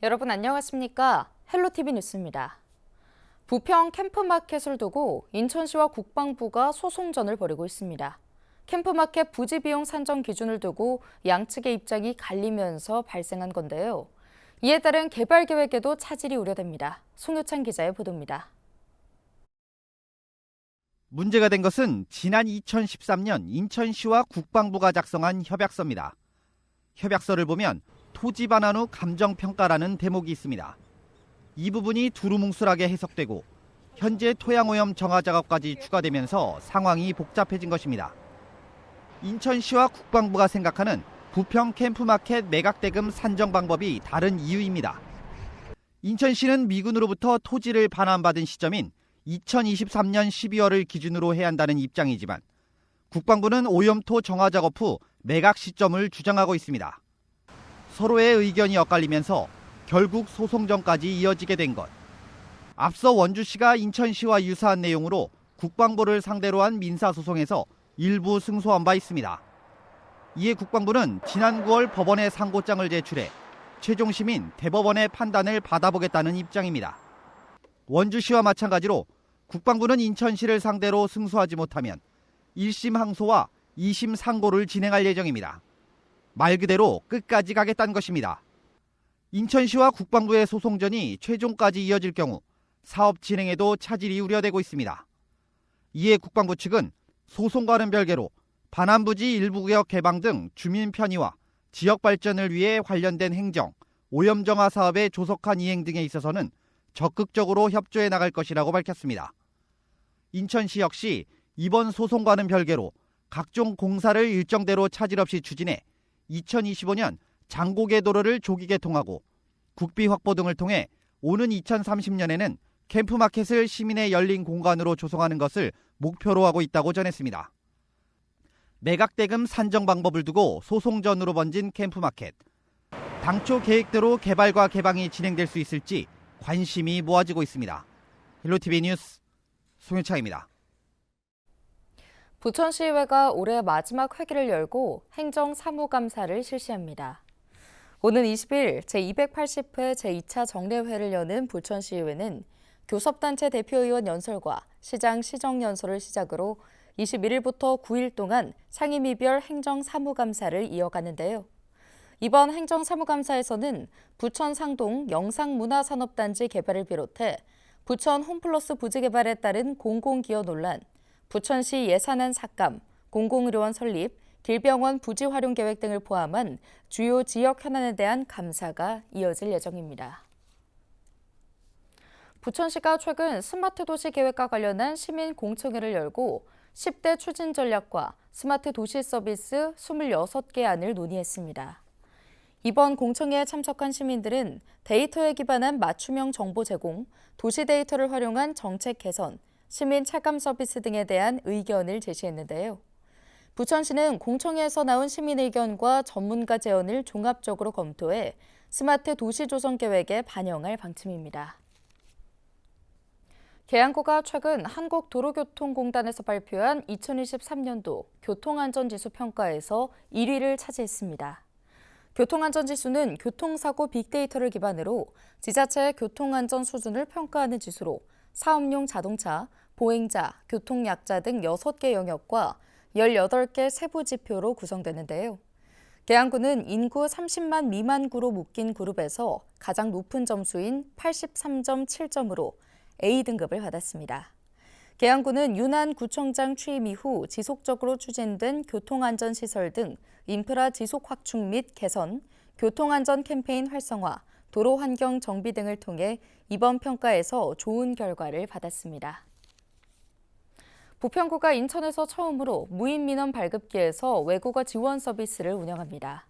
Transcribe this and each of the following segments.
여러분 안녕하십니까? 헬로티비 뉴스입니다. 부평 캠프마켓을 두고 인천시와 국방부가 소송전을 벌이고 있습니다. 캠프마켓 부지 비용 산정 기준을 두고 양측의 입장이 갈리면서 발생한 건데요. 이에 따른 개발 계획에도 차질이 우려됩니다. 송효찬 기자의 보도입니다. 문제가 된 것은 지난 2013년 인천시와 국방부가 작성한 협약서입니다. 협약서를 보면 토지 반환 후 감정평가라는 대목이 있습니다. 이 부분이 두루뭉술하게 해석되고 현재 토양오염 정화 작업까지 추가되면서 상황이 복잡해진 것입니다. 인천시와 국방부가 생각하는 부평 캠프마켓 매각대금 산정 방법이 다른 이유입니다. 인천시는 미군으로부터 토지를 반환받은 시점인 2023년 12월을 기준으로 해야 한다는 입장이지만 국방부는 오염토 정화 작업 후 매각 시점을 주장하고 있습니다. 서로의 의견이 엇갈리면서 결국 소송전까지 이어지게 된 것. 앞서 원주시가 인천시와 유사한 내용으로 국방부를 상대로 한 민사소송에서 일부 승소한 바 있습니다. 이에 국방부는 지난 9월 법원에 상고장을 제출해 최종 심인 대법원의 판단을 받아보겠다는 입장입니다. 원주시와 마찬가지로 국방부는 인천시를 상대로 승소하지 못하면 1심 항소와 2심 상고를 진행할 예정입니다. 말 그대로 끝까지 가겠다는 것입니다. 인천시와 국방부의 소송전이 최종까지 이어질 경우 사업 진행에도 차질이 우려되고 있습니다. 이에 국방부 측은 소송과는 별개로 반환부지 일부 구역 개방 등 주민 편의와 지역 발전을 위해 관련된 행정, 오염 정화 사업의 조속한 이행 등에 있어서는 적극적으로 협조해 나갈 것이라고 밝혔습니다. 인천시 역시 이번 소송과는 별개로 각종 공사를 일정대로 차질 없이 추진해 2025년 장고개 도로를 조기 개통하고 국비 확보 등을 통해 오는 2030년에는 캠프마켓을 시민의 열린 공간으로 조성하는 것을 목표로 하고 있다고 전했습니다. 매각대금 산정 방법을 두고 소송전으로 번진 캠프마켓. 당초 계획대로 개발과 개방이 진행될 수 있을지 관심이 모아지고 있습니다. 헬로티비 뉴스 송효창입니다. 부천시의회가 올해 마지막 회기를 열고 행정사무감사를 실시합니다. 오는 20일 제280회 제2차 정례회를 여는 부천시의회는 교섭단체 대표의원 연설과 시장 시정연설을 시작으로 21일부터 9일 동안 상임위별 행정사무감사를 이어가는데요. 이번 행정사무감사에서는 부천 상동 영상문화산업단지 개발을 비롯해 부천 홈플러스 부지 개발에 따른 공공기여 논란, 부천시 예산안 삭감, 공공의료원 설립, 길병원 부지 활용 계획 등을 포함한 주요 지역 현안에 대한 감사가 이어질 예정입니다. 부천시가 최근 스마트 도시 계획과 관련한 시민 공청회를 열고 10대 추진 전략과 스마트 도시 서비스 26개 안을 논의했습니다. 이번 공청회에 참석한 시민들은 데이터에 기반한 맞춤형 정보 제공, 도시 데이터를 활용한 정책 개선, 시민 차감 서비스 등에 대한 의견을 제시했는데요. 부천시는 공청회에서 나온 시민 의견과 전문가 제언을 종합적으로 검토해 스마트 도시 조성 계획에 반영할 방침입니다. 계양구가 최근 한국도로교통공단에서 발표한 2023년도 교통안전지수 평가에서 1위를 차지했습니다. 교통안전지수는 교통사고 빅데이터를 기반으로 지자체의 교통안전 수준을 평가하는 지수로 사업용 자동차, 보행자, 교통약자 등 6개 영역과 18개 세부 지표로 구성되는데요. 계양구는 인구 30만 미만 구로 묶인 그룹에서 가장 높은 점수인 83.7점으로 A등급을 받았습니다. 계양구는 윤한 구청장 취임 이후 지속적으로 추진된 교통안전시설 등 인프라 지속 확충 및 개선, 교통안전 캠페인 활성화, 도로 환경 정비 등을 통해 이번 평가에서 좋은 결과를 받았습니다. 부평구가 인천에서 처음으로 무인 민원 발급기에서 외국어 지원 서비스를 운영합니다.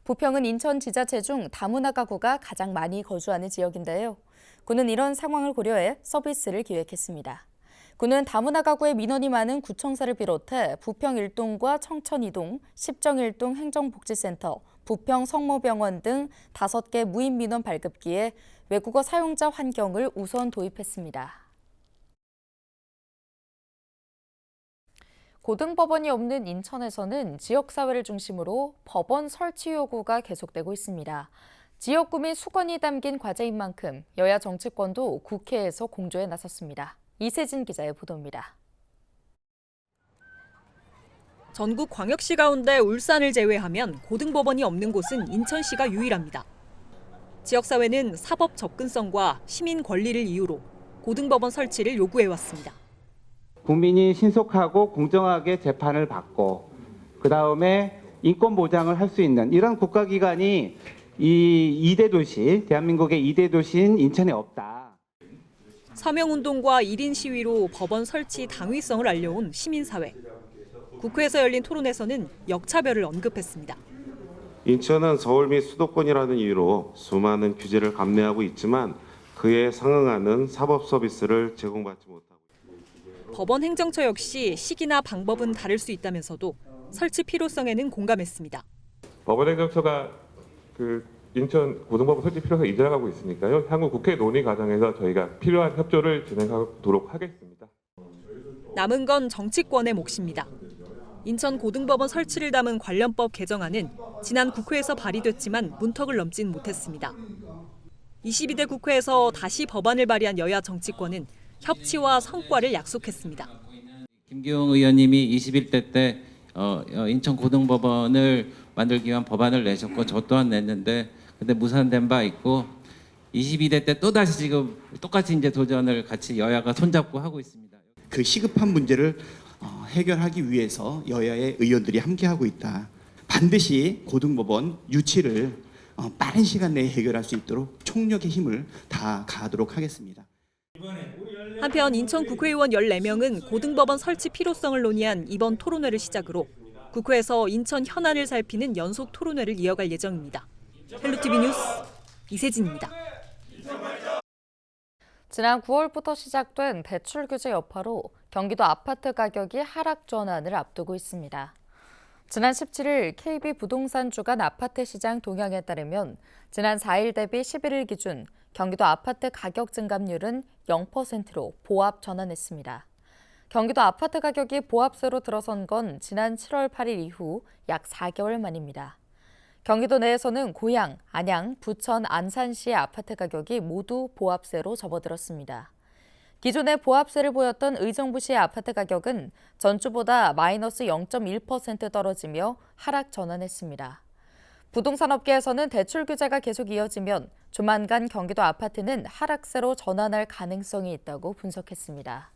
부평은 인천 지자체 중 다문화 가구가 가장 많이 거주하는 지역인데요. 구는 이런 상황을 고려해 서비스를 기획했습니다. 구는 다문화 가구의 민원이 많은 구청사를 비롯해 부평 1동과 청천 2동, 십정 1동 행정복지센터, 부평 성모병원 등 5개 무인 민원 발급기에 외국어 사용자 환경을 우선 도입했습니다. 고등법원이 없는 인천에서는 지역사회를 중심으로 법원 설치 요구가 계속되고 있습니다. 지역구민 수건이 담긴 과제인 만큼 여야 정치권도 국회에서 공조에 나섰습니다. 이세진 기자의 보도입니다. 전국 광역시 가운데 울산을 제외하면 고등법원이 없는 곳은 인천시가 유일합니다. 지역사회는 사법 접근성과 시민 권리를 이유로 고등법원 설치를 요구해왔습니다. 국민이 신속하고 공정하게 재판을 받고 그다음에 인권 보장을 할 수 있는 이런 국가기관이 이 2대 도시, 대한민국의 2대 도시인 인천에 없다. 서명운동과 1인 시위로 법원 설치 당위성을 알려온 시민사회. 국회에서 열린 토론에서는 역차별을 언급했습니다. 인천은 서울 및 수도권이라는 이유로 수많은 규제를 감내하고 있지만 그에 상응하는 사법 서비스를 제공받지 못하고 있습니다. 법원 행정처 역시 시기나 방법은 다를 수 있다면서도 설치 필요성에는 공감했습니다. 법원 행정처가 인천 고등법원 설치 필요성을 인정하고 있으니까요. 향후 국회 논의 과정에서 저희가 필요한 협조를 진행하도록 하겠습니다. 남은 건 정치권의 몫입니다. 인천 고등법원 설치를 담은 관련법 개정안은 지난 국회에서 발의됐지만 문턱을 넘진 못했습니다. 22대 국회에서 다시 법안을 발의한 여야 정치권은 협치와 성과를 약속했습니다. 김기용 의원님이 21대 때 인천 고등법원을 만들기 위한 법안을 내셨고 저 또한 냈는데 근데 무산된 바 있고 22대 때 또다시 지금 똑같이 이제 도전을 같이 여야가 손잡고 하고 있습니다. 그 시급한 문제를 해결하기 위해서 여야의 의원들이 함께하고 있다. 반드시 고등법원 유치를 빠른 시간 내에 해결할 수 있도록 총력의 힘을 다 가하도록 하겠습니다. 한편 인천 국회의원 14명은 고등법원 설치 필요성을 논의한 이번 토론회를 시작으로 국회에서 인천 현안을 살피는 연속 토론회를 이어갈 예정입니다. 헬로티비 뉴스 이세진입니다. 지난 9월부터 시작된 대출 규제 여파로 경기도 아파트 가격이 하락 전환을 앞두고 있습니다. 지난 17일 KB 부동산 주간 아파트 시장 동향에 따르면 지난 4일 대비 11일 기준 경기도 아파트 가격 증감률은 0%로 보합 전환했습니다. 경기도 아파트 가격이 보합세로 들어선 건 지난 7월 8일 이후 약 4개월 만입니다. 경기도 내에서는 고양, 안양, 부천, 안산시의 아파트 가격이 모두 보합세로 접어들었습니다. 기존에 보합세를 보였던 의정부시의 아파트 가격은 전주보다 마이너스 0.1% 떨어지며 하락 전환했습니다. 부동산 업계에서는 대출 규제가 계속 이어지면 조만간 경기도 아파트는 하락세로 전환할 가능성이 있다고 분석했습니다.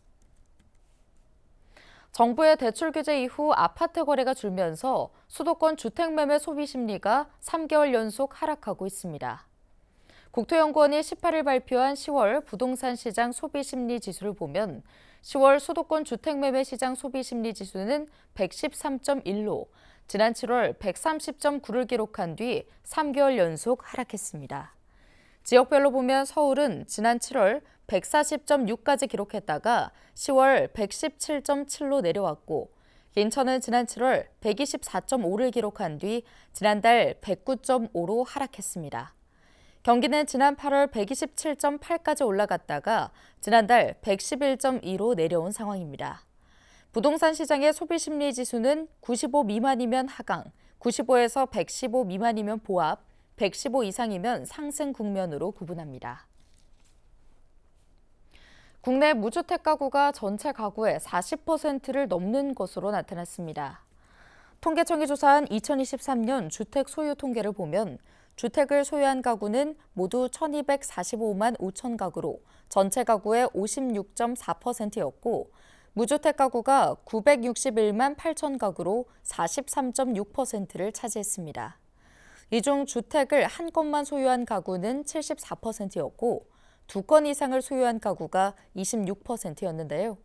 정부의 대출 규제 이후 아파트 거래가 줄면서 수도권 주택매매 소비 심리가 3개월 연속 하락하고 있습니다. 국토연구원이 18일 발표한 10월 부동산 시장 소비 심리 지수를 보면 10월 수도권 주택매매 시장 소비 심리 지수는 113.1로 지난 7월 130.9를 기록한 뒤 3개월 연속 하락했습니다. 지역별로 보면 서울은 지난 7월 140.6까지 기록했다가 10월 117.7로 내려왔고 인천은 지난 7월 124.5를 기록한 뒤 지난달 109.5로 하락했습니다. 경기는 지난 8월 127.8까지 올라갔다가 지난달 111.2로 내려온 상황입니다. 부동산 시장의 소비심리 지수는 95 미만이면 하강, 95에서 115 미만이면 보합, 115 이상이면 상승 국면으로 구분합니다. 국내 무주택 가구가 전체 가구의 40%를 넘는 것으로 나타났습니다. 통계청이 조사한 2023년 주택 소유 통계를 보면 주택을 소유한 가구는 모두 1,245만 5천 가구로 전체 가구의 56.4%였고 무주택 가구가 961만 8천 가구로 43.6%를 차지했습니다. 이 중 주택을 한 건만 소유한 가구는 74%였고 2건 이상을 소유한 가구가 26%였는데요.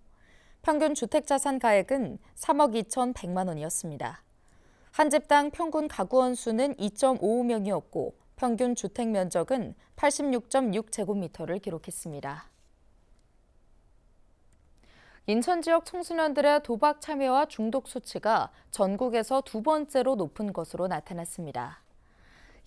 평균 주택자산 가액은 3억 2,100만 원이었습니다. 한 집당 평균 가구 원수는 2.55명이었고 평균 주택 면적은 86.6제곱미터를 기록했습니다. 인천 지역 청소년들의 도박 참여와 중독 수치가 전국에서 두 번째로 높은 것으로 나타났습니다.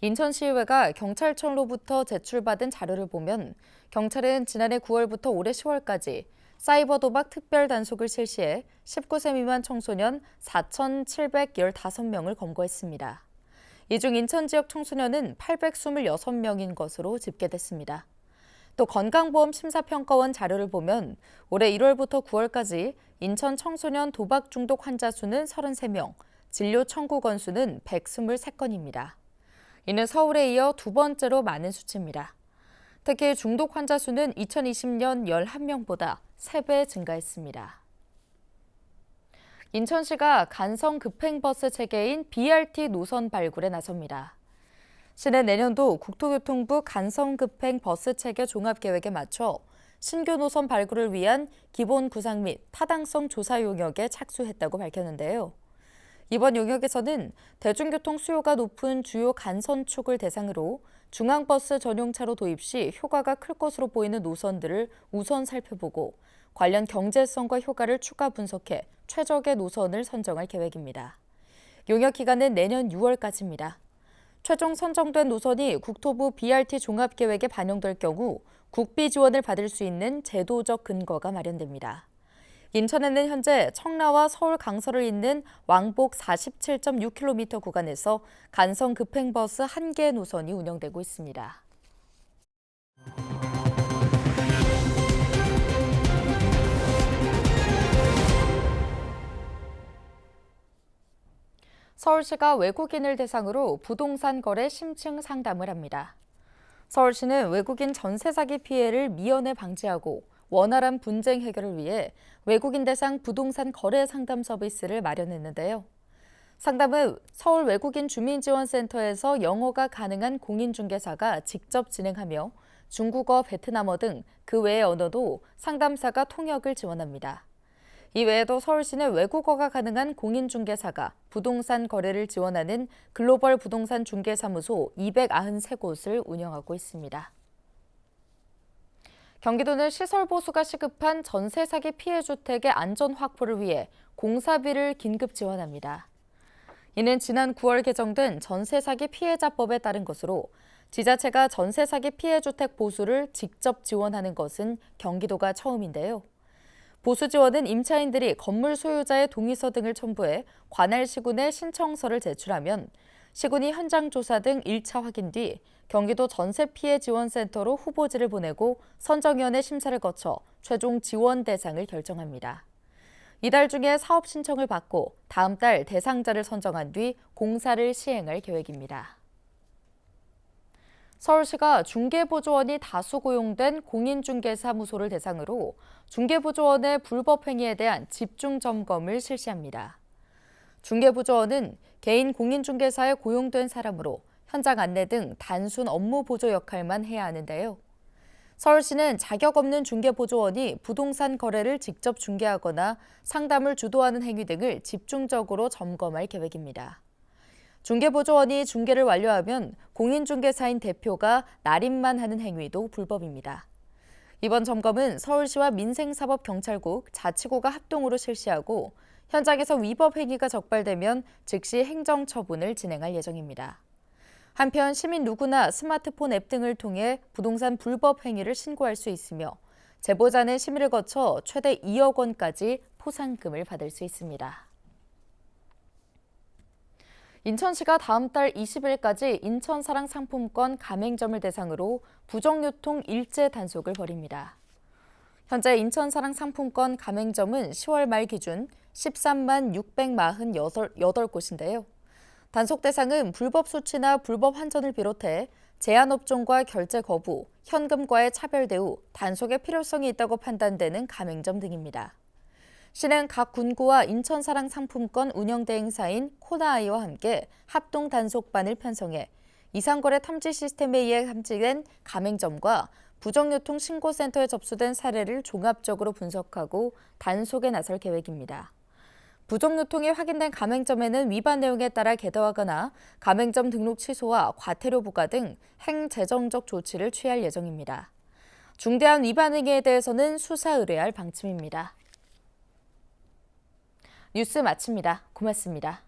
인천시의회가 경찰청으로부터 제출받은 자료를 보면 경찰은 지난해 9월부터 올해 10월까지 사이버 도박 특별 단속을 실시해 19세 미만 청소년 4,715명을 검거했습니다. 이 중 인천 지역 청소년은 826명인 것으로 집계됐습니다. 또 건강보험 심사평가원 자료를 보면 올해 1월부터 9월까지 인천 청소년 도박 중독 환자 수는 33명, 진료 청구 건수는 123건입니다. 이는 서울에 이어 두 번째로 많은 수치입니다. 특히 중독 환자 수는 2020년 11명보다 3배 증가했습니다. 인천시가 간성 급행버스 체계인 BRT 노선 발굴에 나섭니다. 시는 내년도 국토교통부 간성급행버스 체계 종합계획에 맞춰 신규 노선 발굴을 위한 기본 구상 및 타당성 조사 용역에 착수했다고 밝혔는데요. 이번 용역에서는 대중교통 수요가 높은 주요 간선축을 대상으로 중앙버스 전용차로 도입 시 효과가 클 것으로 보이는 노선들을 우선 살펴보고 관련 경제성과 효과를 추가 분석해 최적의 노선을 선정할 계획입니다. 용역 기간은 내년 6월까지입니다. 최종 선정된 노선이 국토부 BRT 종합계획에 반영될 경우 국비 지원을 받을 수 있는 제도적 근거가 마련됩니다. 인천에는 현재 청라와 서울 강서를 잇는 왕복 47.6km 구간에서 간성 급행버스 1개 노선이 운영되고 있습니다. 서울시가 외국인을 대상으로 부동산 거래 심층 상담을 합니다. 서울시는 외국인 전세 사기 피해를 미연에 방지하고 원활한 분쟁 해결을 위해 외국인 대상 부동산 거래 상담 서비스를 마련했는데요. 상담은 서울 외국인 주민지원센터에서 영어가 가능한 공인중개사가 직접 진행하며 중국어, 베트남어 등 그 외의 언어도 상담사가 통역을 지원합니다. 이외에도 서울시는 외국어가 가능한 공인중개사가 부동산 거래를 지원하는 글로벌 부동산 중개사무소 293곳을 운영하고 있습니다. 경기도는 시설 보수가 시급한 전세 사기 피해 주택의 안전 확보를 위해 공사비를 긴급 지원합니다. 이는 지난 9월 개정된 전세 사기 피해자법에 따른 것으로 지자체가 전세 사기 피해 주택 보수를 직접 지원하는 것은 경기도가 처음인데요. 보수 지원은 임차인들이 건물 소유자의 동의서 등을 첨부해 관할 시군에 신청서를 제출하면 시군이 현장 조사 등 1차 확인 뒤 경기도 전세피해지원센터로 후보지를 보내고 선정위원회 심사를 거쳐 최종 지원 대상을 결정합니다. 이달 중에 사업 신청을 받고 다음 달 대상자를 선정한 뒤 공사를 시행할 계획입니다. 서울시가 중개보조원이 다수 고용된 공인중개사무소를 대상으로 중개보조원의 불법 행위에 대한 집중 점검을 실시합니다. 중개보조원은 개인 공인중개사에 고용된 사람으로 현장 안내 등 단순 업무 보조 역할만 해야 하는데요. 서울시는 자격 없는 중개보조원이 부동산 거래를 직접 중개하거나 상담을 주도하는 행위 등을 집중적으로 점검할 계획입니다. 중개보조원이 중개를 완료하면 공인중개사인 대표가 날인만 하는 행위도 불법입니다. 이번 점검은 서울시와 민생사법경찰국, 자치구가 합동으로 실시하고 현장에서 위법 행위가 적발되면 즉시 행정처분을 진행할 예정입니다. 한편 시민 누구나 스마트폰 앱 등을 통해 부동산 불법 행위를 신고할 수 있으며 제보자는 심의를 거쳐 최대 2억 원까지 포상금을 받을 수 있습니다. 인천시가 다음 달 20일까지 인천사랑 상품권 가맹점을 대상으로 부정유통 일제 단속을 벌입니다. 현재 인천사랑 상품권 가맹점은 10월 말 기준 13만 648곳인데요. 단속 대상은 불법 수취나 불법 환전을 비롯해 제한업종과 결제 거부, 현금과의 차별 대우, 단속의 필요성이 있다고 판단되는 가맹점 등입니다. 시는 각 군구와 인천사랑 상품권 운영대행사인 코나아이와 함께 합동 단속반을 편성해 이상거래 탐지 시스템에 의해 탐지된 가맹점과 부정유통 신고센터에 접수된 사례를 종합적으로 분석하고 단속에 나설 계획입니다. 부정유통이 확인된 가맹점에는 위반 내용에 따라 개도하거나 가맹점 등록 취소와 과태료 부과 등 행재정적 조치를 취할 예정입니다. 중대한 위반 행위에 대해서는 수사 의뢰할 방침입니다. 뉴스 마칩니다. 고맙습니다.